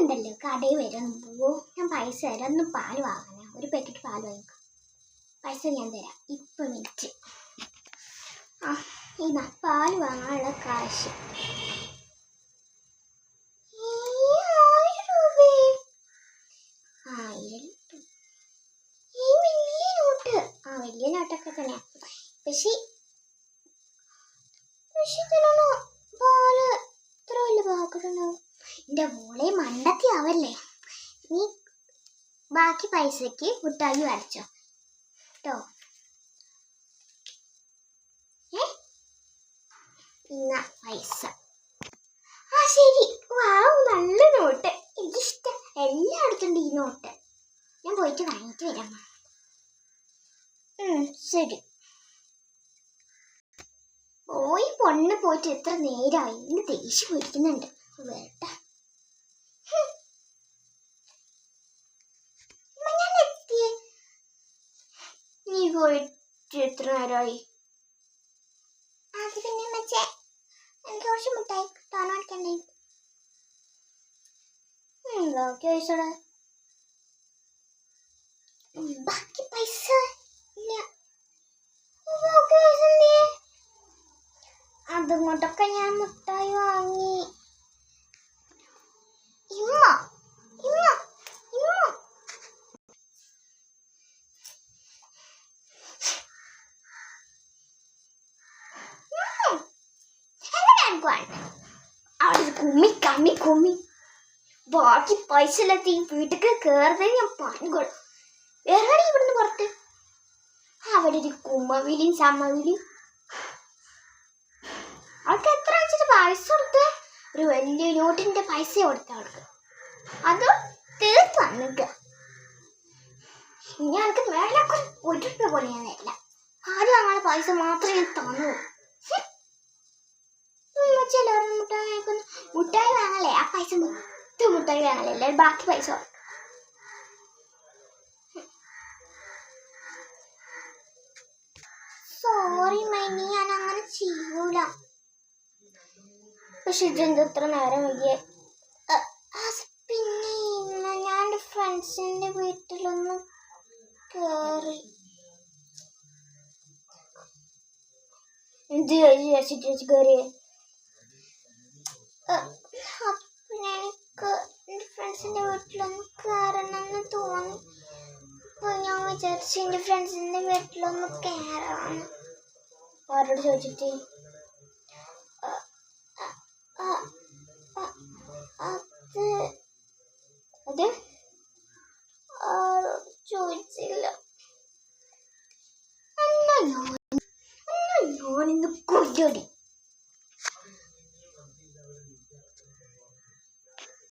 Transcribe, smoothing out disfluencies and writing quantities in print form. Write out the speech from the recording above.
ഉണ്ടല്ലോ കടയിൽ വരുമ്പോൾ ഞാൻ പൈസ തരാം. ഒന്ന് പാൽ വാങ്ങാനാ, ഒരു പാക്കറ്റ് പാൽ വാങ്ങിക്കും. പൈസ ഞാൻ തരാം. ഇപ്പം മിനിറ്റ്. ഇതാ പാൽ വാങ്ങാനുള്ള കാശ്. 1000 രൂപ. 1000. ഈ വലിയ നോട്ട്. വലിയ നോട്ടൊക്കെ തന്നെയാ. പക്ഷേ ഇതിനാണോ പാല് ഇത്ര വലിയ പാക്കറ്റുണ്ടാവും? എൻ്റെ മോളെ മണ്ടത്തി ആവല്ലേ. നീ ബാക്കി പൈസക്ക് മുട്ടായി വരച്ചോ കേട്ടോ. ഇന്ന പൈസ. ശരി. വാവ്, നല്ല നോട്ട്. എനിക്കിഷ്ടം. എല്ലായിടത്തും ഉണ്ട് ഈ നോട്ട്. ഞാൻ പോയിട്ട് വാങ്ങിയിട്ട് വരാം. ശരി. പോയി പൊണ്ണ് പോയിട്ട് എത്ര നേരമായി. ഇന്ന് ദേഷ്യം പിടിക്കുന്നുണ്ട്. വേട്ട ഞാൻ എത്തിയേ. നീ പോയിട്ട് എത്ര നേരമായി? അത് പിന്നെ മച്ചേ, എനിക്ക് കുറച്ച് മിഠായി താൻ മേടിക്കണ്ടേ? ബാക്കി പൈസ ബാക്കി പൈസ ഇല്ല. ബാക്കി പൈസ എന്തിയെ? അതുകൊണ്ടൊക്കെ ഞാൻ മുട്ടായി വാങ്ങി. ഇമ്മ ഇമ്മ ഇമ്മ അവിടെ കുമ്മി കമ്മി കുമ്മി. ബാക്കി പൈസ ഇല്ലാത്ത ഈ വീട്ടിൽ കയറുന്നത് ഞാൻ പറഞ്ഞു കൊടുക്കും. വേറെ ഇവിടുന്ന് പുറത്ത് അവിടെ ഒരു കുമ്മവിളിയും സമ്മവിളിയും. അവൾക്ക് എത്ര വെച്ചിട്ട് പൈസ കൊടുത്ത്? ഒരു വലിയ നോട്ടിന്റെ പൈസ കൊടുത്ത അവൾക്ക്. അത് തീർത്ത് വന്നിക്ക. ഇനി അവൾക്ക് മേലൊക്കെ 1 രൂപ പോലെ ഞാൻ തരില്ല. ആദ്യം അങ്ങനെ പൈസ മാത്രമേ ഞാൻ തന്നു. ചിലവർ മുട്ടായി വാങ്ങല്ലേ, ആ പൈസ മൊത്തം മുട്ടായി വാങ്ങല്ലേ, എല്ലാവരും ബാക്കി പൈസ. സോറി മൈനി, ഞാൻ അങ്ങനെ ചെയ്യൂല. പക്ഷെ ഇതെന്ത് ഇത്ര നേരം വൈകിയേ? പിന്നെ ഞാൻ എൻ്റെ ഫ്രണ്ട്സിൻ്റെ വീട്ടിലൊന്ന് കയറി. എന്ത് വിചാരിച്ചിട്ട് കയറിയേ? പിന്നെ എനിക്ക് എൻ്റെ ഫ്രണ്ട്സിൻ്റെ വീട്ടിലൊന്ന് കയറണമെന്ന് തോന്നി. അപ്പോൾ ഞാൻ വിചാരിച്ചു എൻ്റെ ഫ്രണ്ട്സിൻ്റെ വീട്ടിലൊന്ന് കയറാമെന്ന്. അവരോട് ചോദിച്ചിട്ട് അത് ആരോട് ചോദിച്ചില്ല. എന്നാ ഞാനിന്ന് കൊല്ലടി.